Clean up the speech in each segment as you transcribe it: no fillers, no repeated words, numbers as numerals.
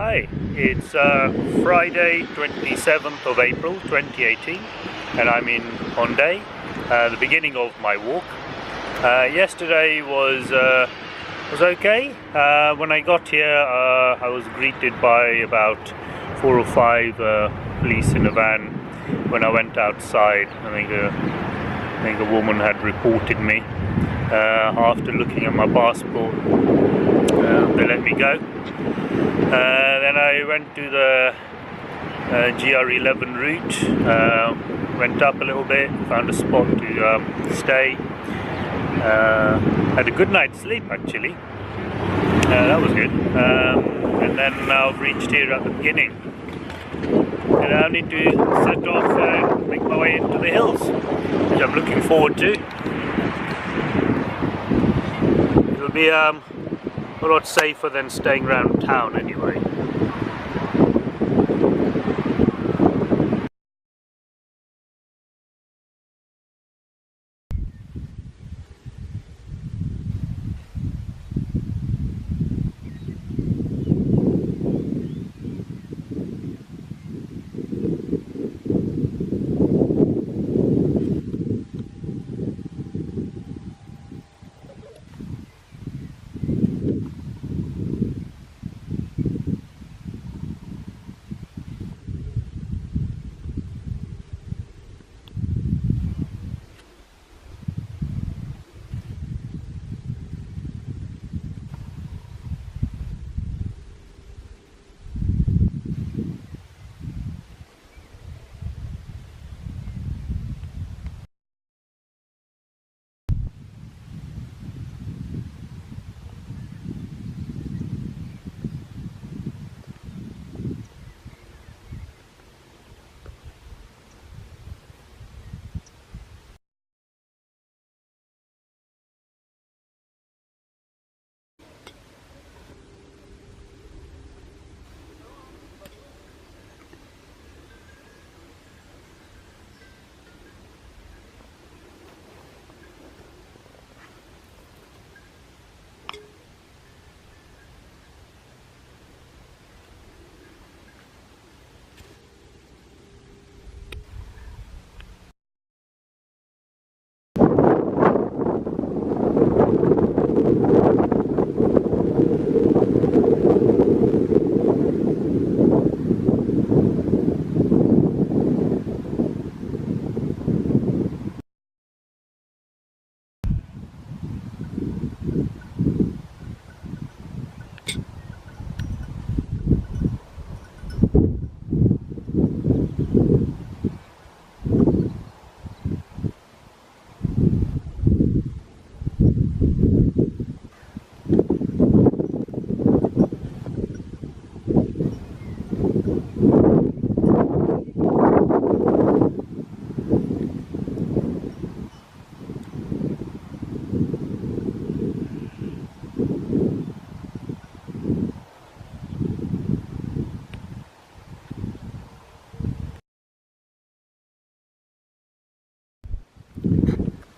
Hi, it's Friday 27th of April 2018 and I'm in Honda, the beginning of my walk. Yesterday was okay. When I got here I was greeted by about 4 or 5 police in a van. When I went outside, I think a woman had reported me. After looking at my passport, they let me go. Then I went to the GR11 route, went up a little bit, found a spot to stay. Had a good night's sleep actually. That was good. And then I've reached here at the beginning. And I need to set off and make my way into the hills, which I'm looking forward to. It'll be a lot safer than staying around town anyway.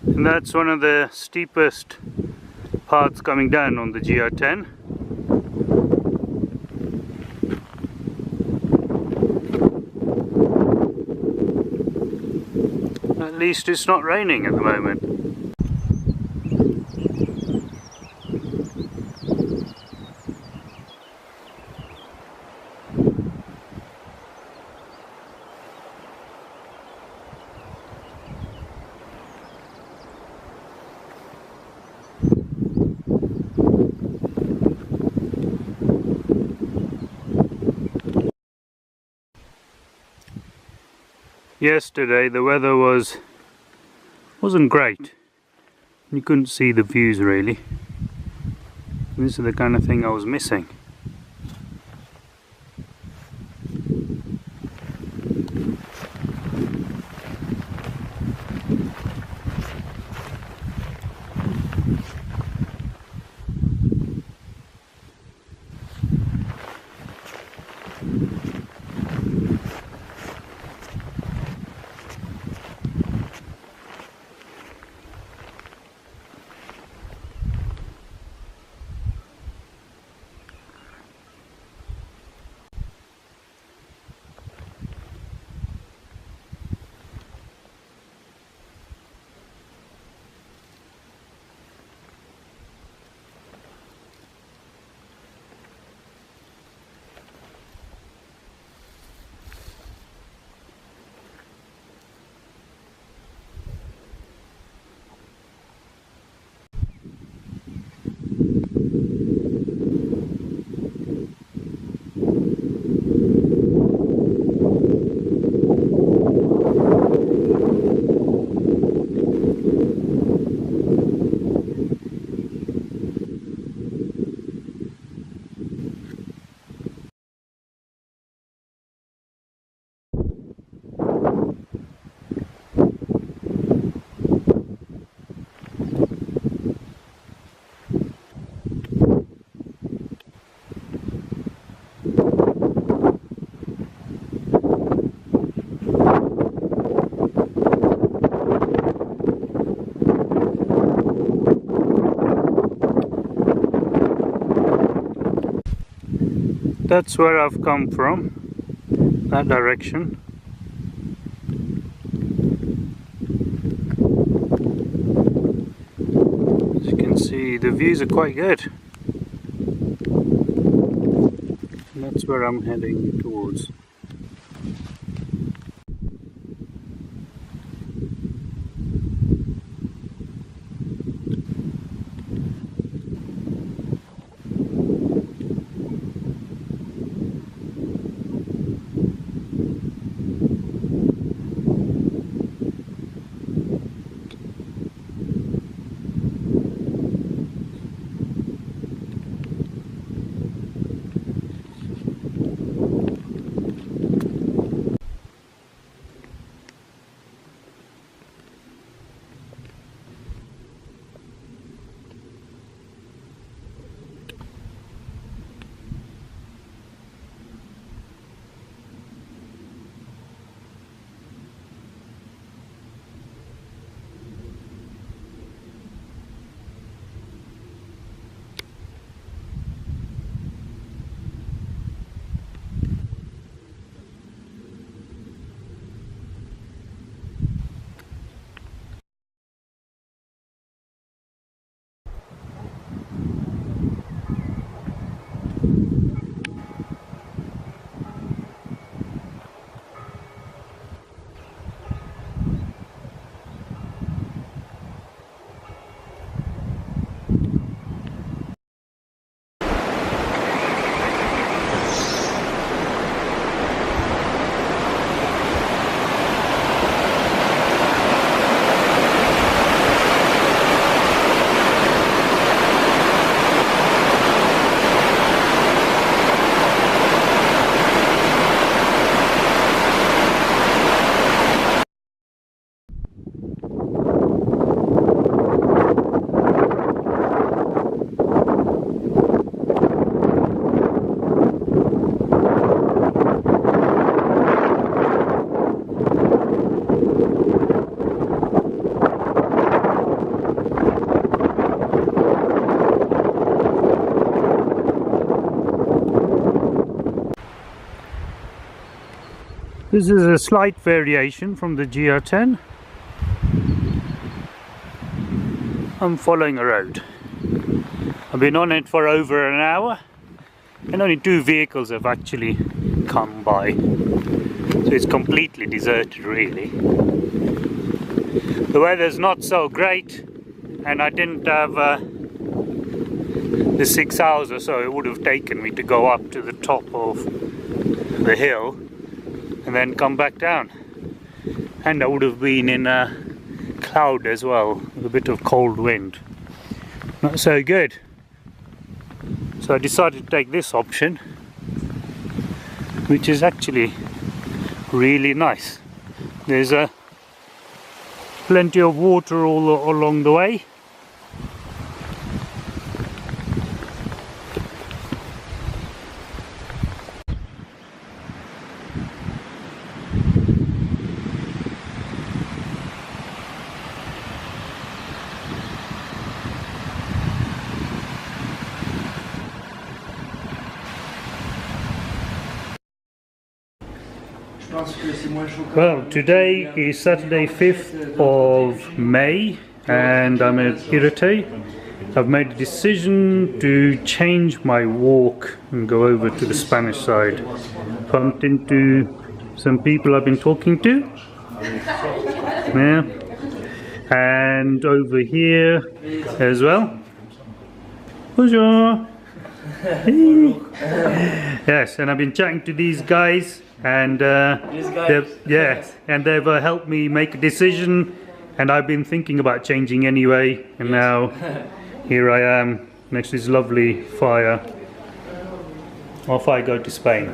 And that's one of the steepest parts coming down on the GR10. At least it's not raining at the moment. Yesterday the weather wasn't great. You couldn't see the views really. This is the kind of thing I was missing. That's where I've come from, that direction. As you can see, the views are quite good. And that's where I'm heading towards. This is a slight variation from the GR10. I'm following a road. I've been on it for over an hour and only 2 vehicles have actually come by. So it's completely deserted really. The weather's not so great and I didn't have the 6 hours or so it would have taken me to go up to the top of the hill and then come back down, and I would have been in a cloud as well with a bit of cold wind. Not so good. So I decided to take this option, which is actually really nice. There's plenty of water all along the way. Well, today is Saturday 5th of May and I'm at Curtesh. I've made a decision to change my walk and go over to the Spanish side. Bumped into some people I've been talking to. Yeah. And over here as well. Bonjour. Yes, and I've been chatting to these guys. And they've helped me make a decision, and I've been thinking about changing anyway, and now here I am next to this lovely fire. Off I go to Spain.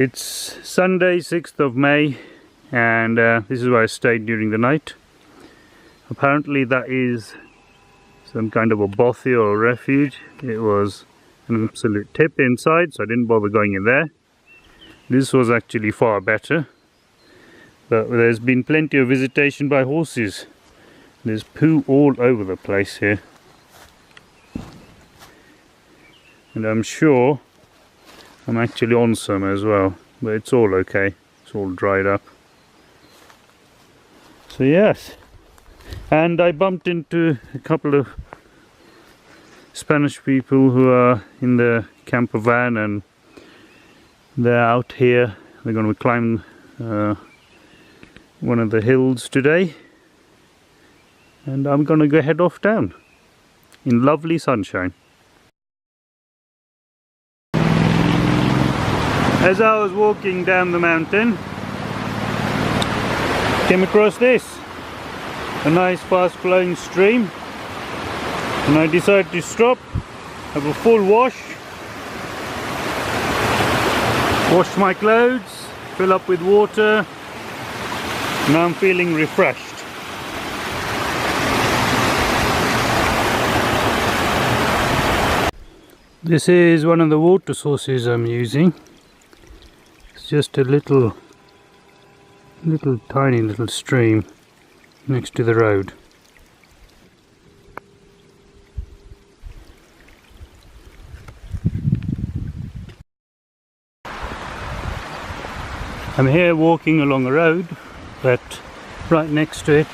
It's Sunday 6th of May and this is where I stayed during the night. Apparently that is some kind of a bothy or a refuge. It was an absolute tip inside, so I didn't bother going in there. This was actually far better, but there's been plenty of visitation by horses. There's poo all over the place here, and I'm sure I'm actually on some as well, but it's all okay. It's all dried up. So yes, and I bumped into a couple of Spanish people who are in the camper van, and they're out here. They're going to climb one of the hills today, and I'm going to go head off down in lovely sunshine. As I was walking down the mountain, came across this, a nice fast flowing stream, and I decided to stop, have a full wash my clothes, fill up with water. Now I'm feeling refreshed. This is one of the water sources I'm using. It's just a little tiny little stream next to the road. I'm here walking along a road, but right next to it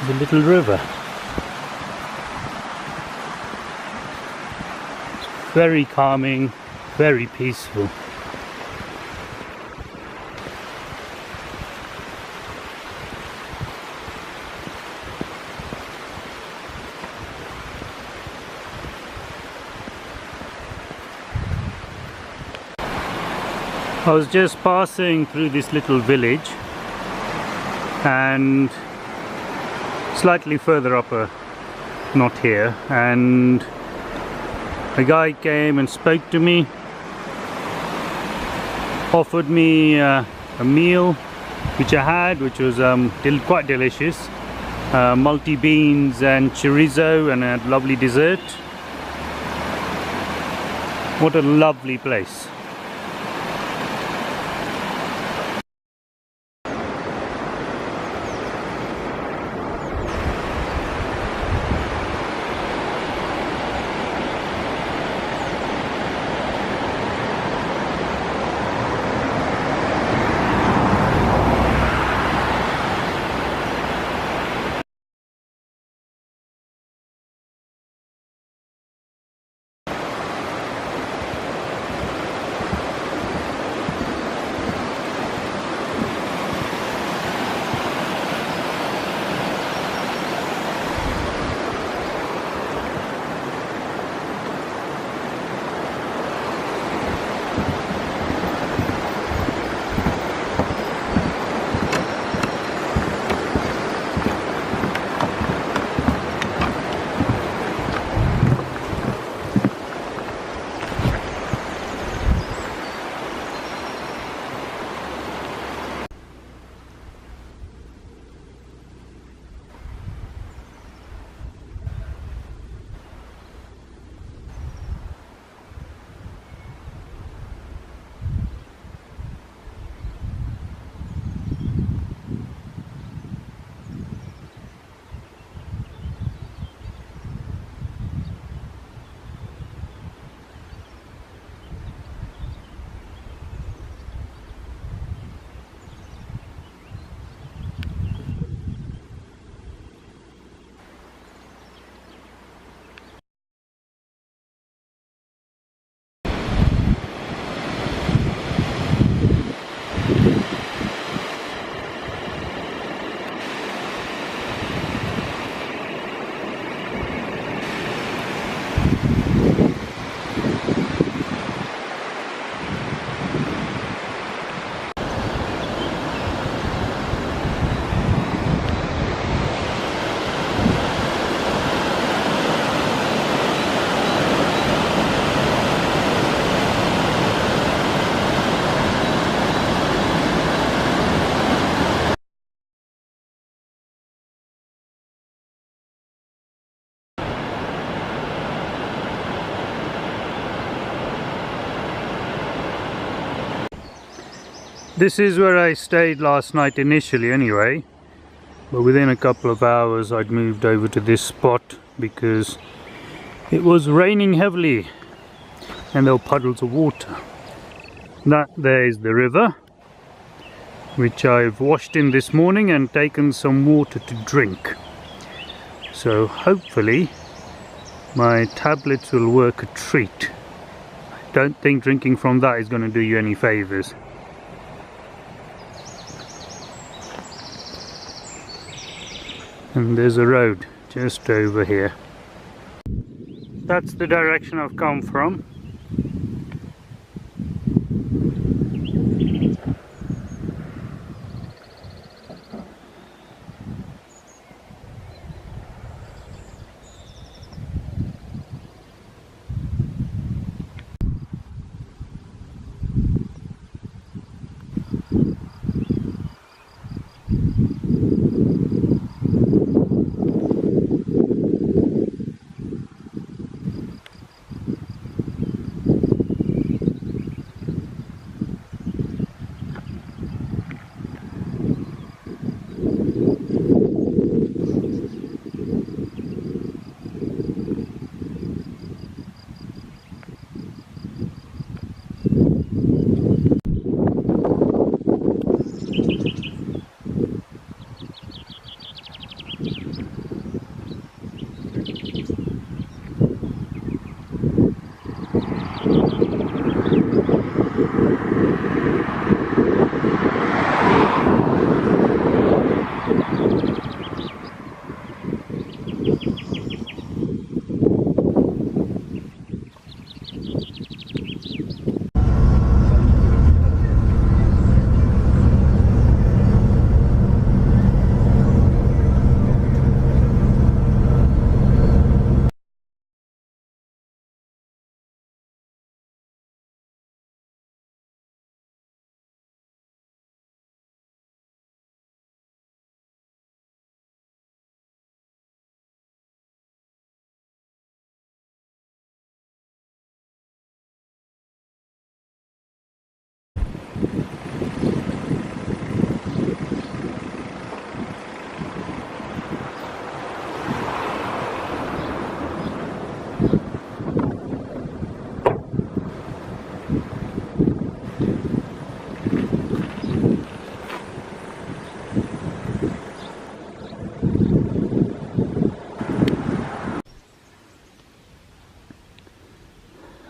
is a little river. It's very calming, very peaceful. I was just passing through this little village, and slightly further up not here, and a guy came and spoke to me, offered me a meal which I had, which was quite delicious, multi-beans and chorizo, and a lovely dessert. What a lovely place. This is where I stayed last night initially anyway, but within a couple of hours I'd moved over to this spot because it was raining heavily and there were puddles of water. That there is the river, which I've washed in this morning and taken some water to drink. So hopefully my tablets will work a treat. I don't think drinking from that is going to do you any favours. And there's a road just over here. That's the direction I've come from.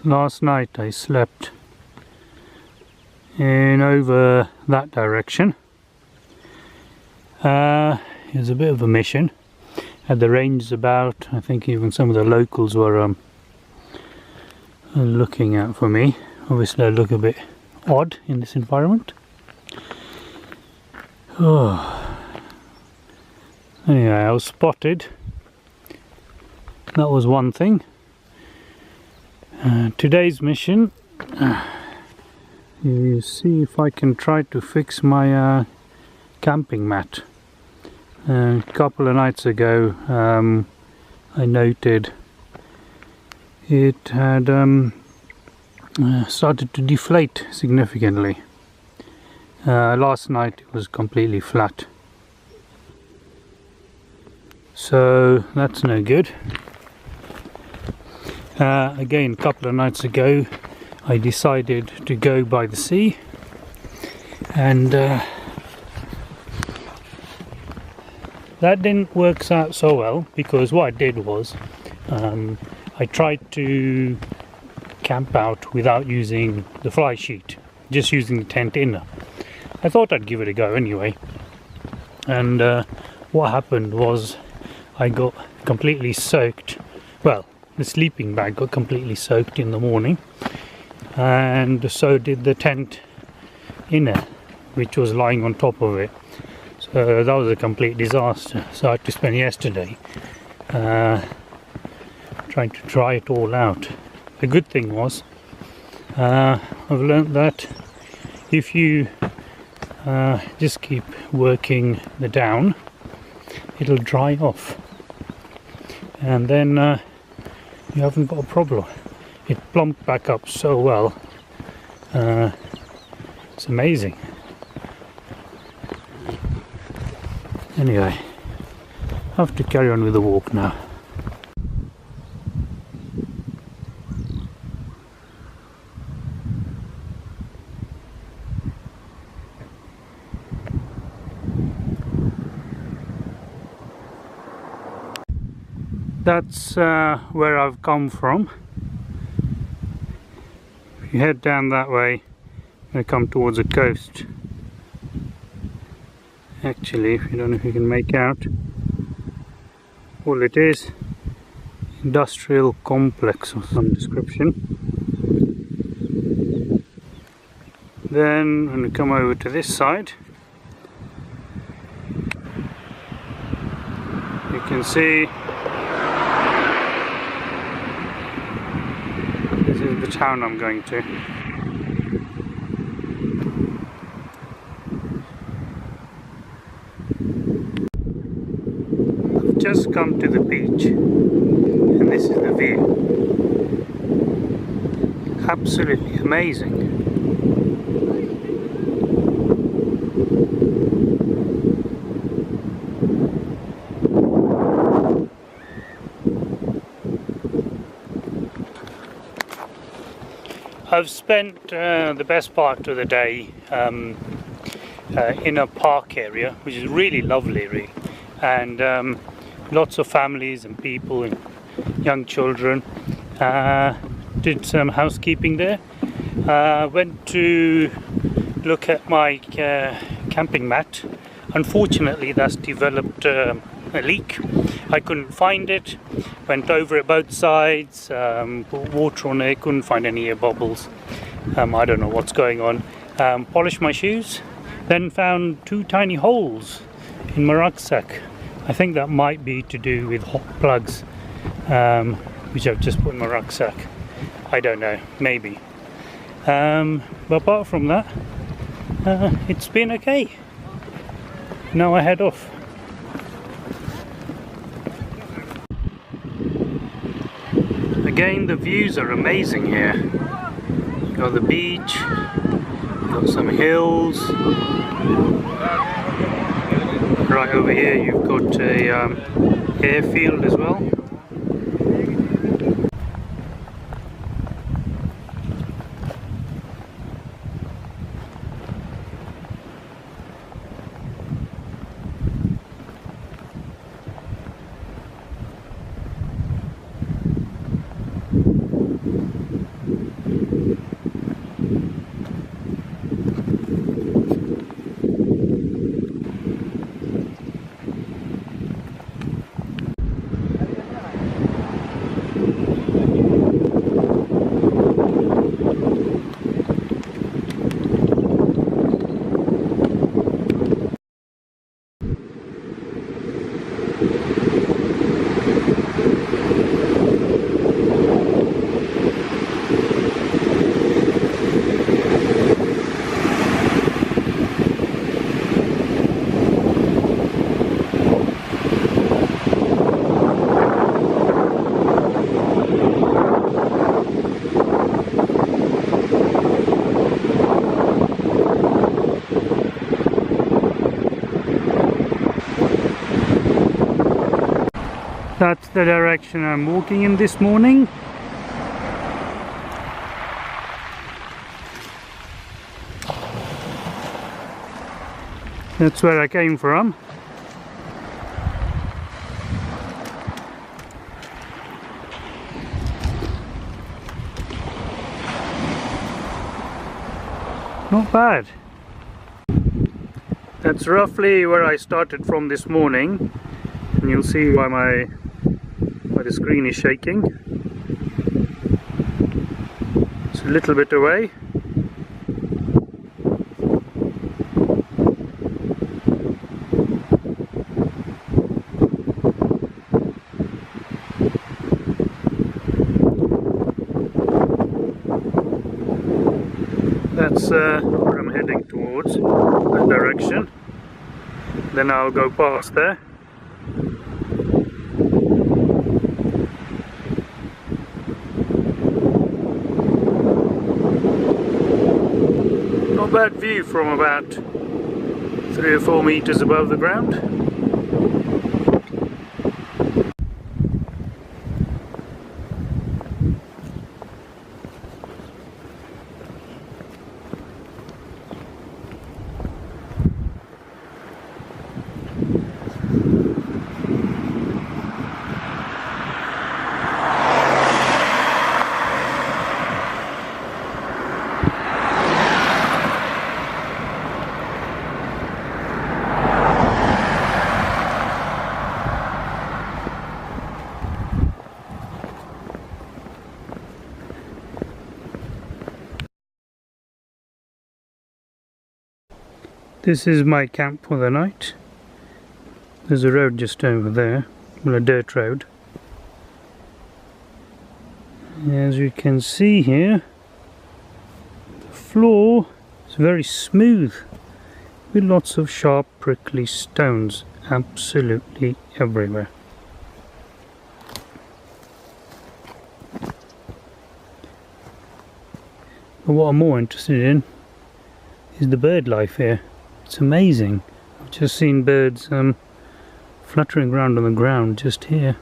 Last night I slept in over that direction. It was a bit of a mission. Had the range about, I think even some of the locals were looking out for me. Obviously I look a bit odd in this environment. Oh. Anyway, I was spotted. That was one thing. Today's mission, you see if I can try to fix my camping mat. A couple of nights ago I noted it had started to deflate significantly. Last night it was completely flat, so that's no good. Again, a couple of nights ago I decided to go by the sea, and that didn't work out so well, because what I did was I tried to camp out without using the fly sheet, just using the tent inner. I thought I'd give it a go anyway, and what happened was I got completely soaked. Well, the sleeping bag got completely soaked in the morning, and so did the tent inner, which was lying on top of it. So that was a complete disaster. So I had to spend yesterday trying to dry it all out. The good thing was I've learned that if you just keep working the down, it'll dry off, and then you haven't got a problem. It plumped back up so well. It's amazing. Anyway, I have to carry on with the walk now. That's where I've come from. If you head down that way, I come towards the coast. Actually, if you don't know if you can make out, all it is, industrial complex of some description. Then when we come over to this side, you can see this is the town I'm going to. I've just come to the beach and this is the view. Absolutely amazing. I've spent the best part of the day in a park area, which is really lovely, really, and lots of families and people and young children. Did some housekeeping there. Went to look at my camping mat. Unfortunately, that's developed a leak. I couldn't find it. Went over it both sides, put water on it, couldn't find any air bubbles. I don't know what's going on. Polished my shoes, then found 2 tiny holes in my rucksack. I think that might be to do with hot plugs, which I've just put in my rucksack. I don't know, maybe. But apart from that, it's been okay. Now I head off. Again, the views are amazing here. You've got the beach, you've got some hills. Right over here you've got a airfield as well. That's the direction I'm walking in this morning. That's where I came from. Not bad. That's roughly where I started from this morning, and you'll see why the screen is shaking. It's a little bit away. That's where I'm heading towards, that direction. Then I'll go past there. Not bad view from about 3 or 4 meters above the ground. This is my camp for the night. There's a road just over there, well, a dirt road. As you can see here, the floor is very smooth with lots of sharp prickly stones absolutely everywhere. But what I'm more interested in is the bird life here. It's amazing. I've just seen birds fluttering around on the ground just here.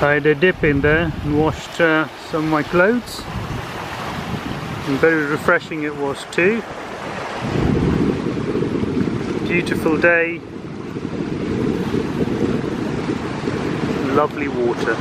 I had a dip in there and washed some of my clothes, and very refreshing it was too. Beautiful day, lovely water.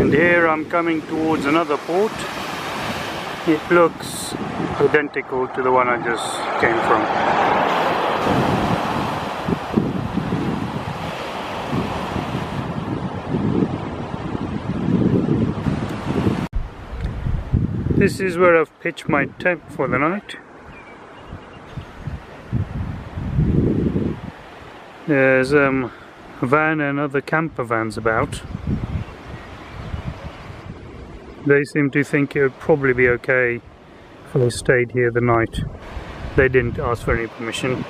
And here I'm coming towards another port. It looks identical to the one I just came from. This is where I've pitched my tent for the night. There's a van and other camper vans about. They seem to think it would probably be okay if I stayed here the night. They didn't ask for any permission.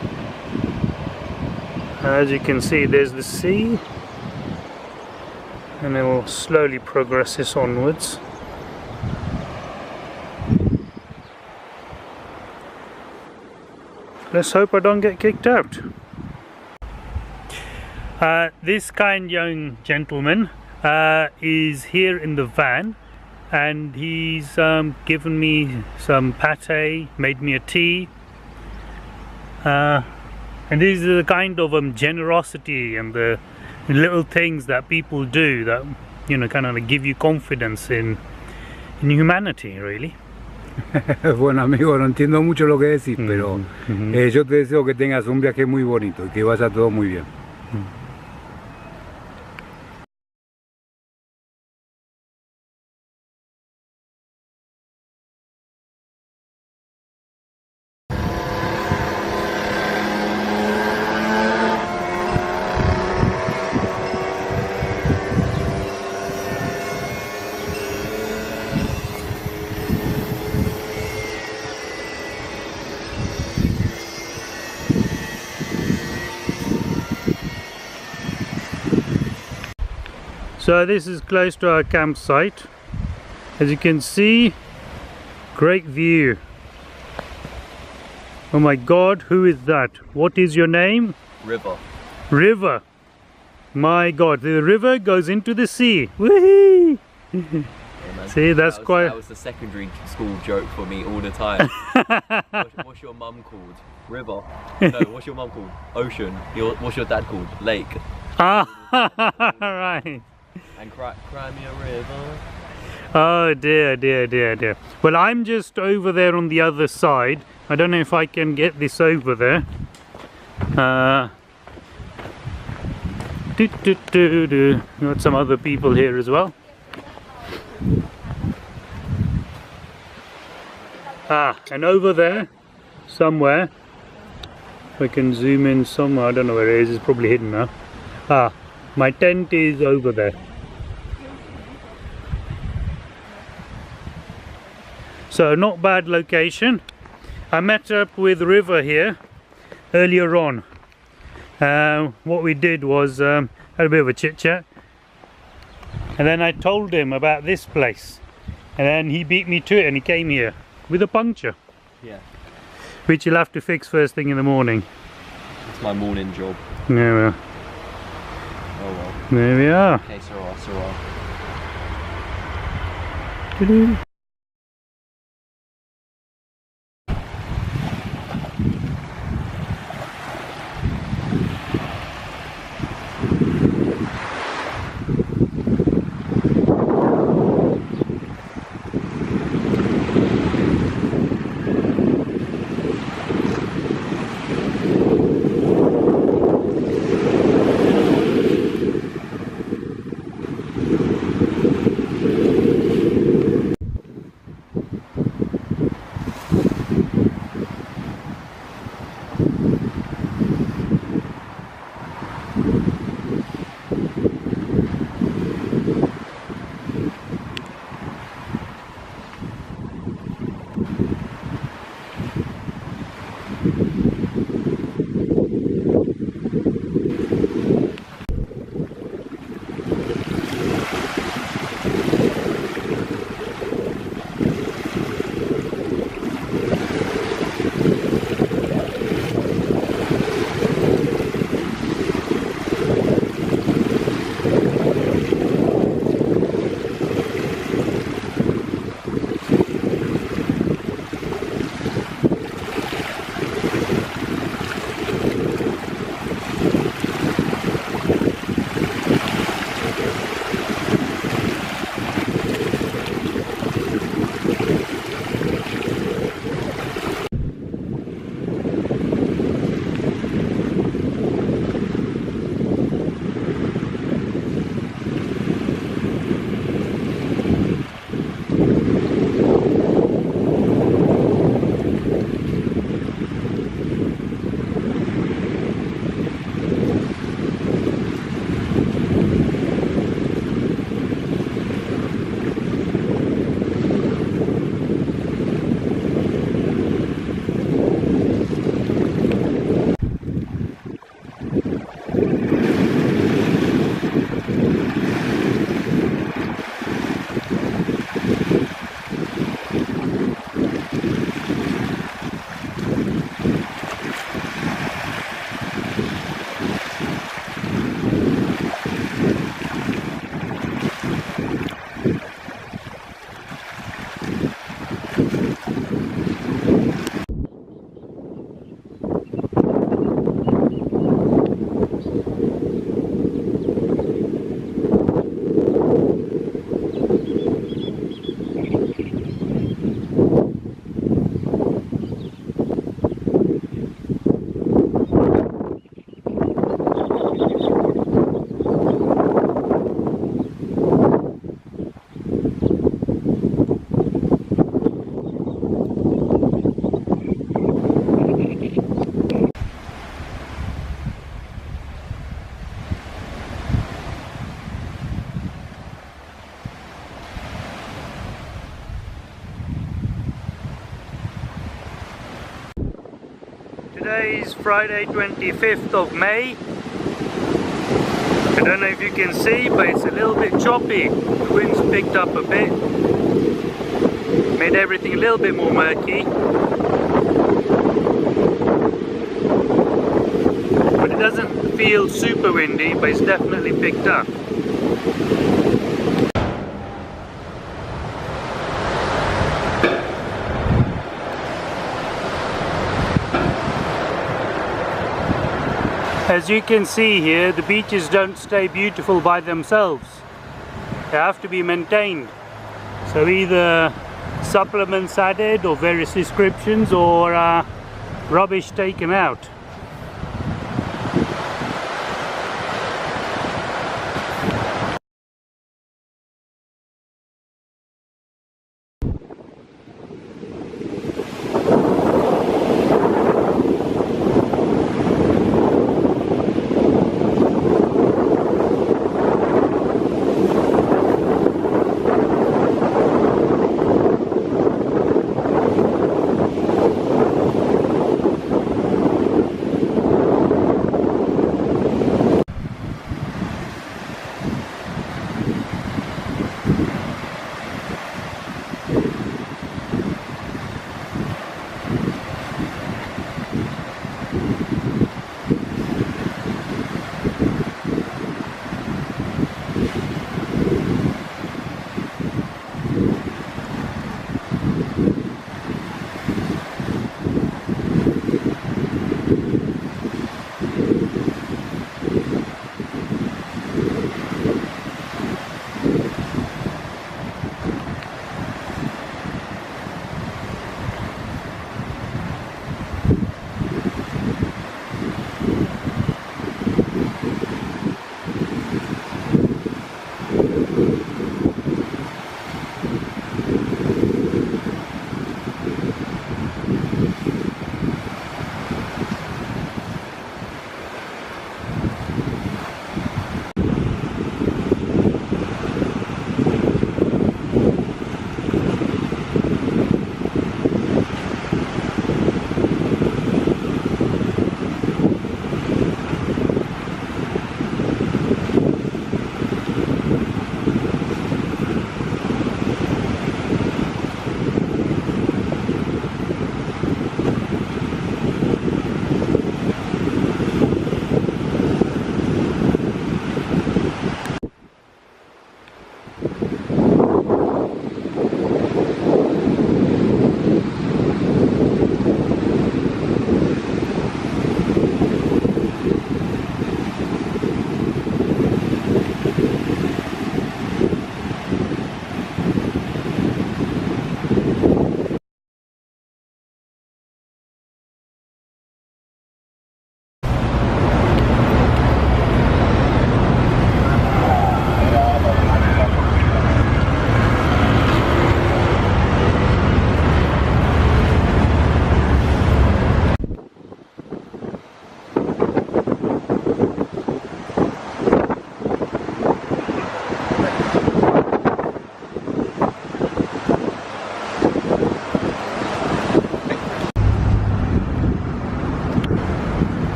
As you can see, there's the sea, and it will slowly progress this onwards. Let's hope I don't get kicked out. This kind young gentleman is here in the van, and he's given me some pate, made me a tea, and these are the kind of generosity and the little things that people do that, you know, kind of like give you confidence in humanity, really. Bueno, amigo, no entiendo mucho lo que decís, pero yo te deseo que tengas un viaje muy bonito y que vaya todo muy bien. So this is close to our campsite. As you can see, great view. Oh my god, who is that? What is your name? River. River. My god, the river goes into the sea. Woohoo! See, that was the secondary school joke for me all the time. What's your mum called? River. No, what's your mum called? Ocean. What's your dad called? Lake. Ah, right. And cry me a river. Oh dear, dear, dear, dear. Well, I'm just over there on the other side. I don't know if I can get this over there. Got some other people here as well. And over there, somewhere, if I can zoom in somewhere, I don't know where it is, it's probably hidden now. My tent is over there. So not bad location. I met up with River here earlier on. What we did was had a bit of a chit chat, and then I told him about this place, and then he beat me to it and he came here with a puncture. Yeah. Which you'll have to fix first thing in the morning. It's my morning job. There we are. Oh well. There we are. Okay, so Today is Friday 25th of May. I don't know if you can see, but it's a little bit choppy. The wind's picked up a bit. Made everything a little bit more murky. But it doesn't feel super windy, but it's definitely picked up. As you can see here, the beaches don't stay beautiful by themselves. They have to be maintained. So either supplements added or various descriptions, or rubbish taken out.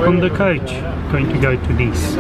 On the coach, going to go to Nice.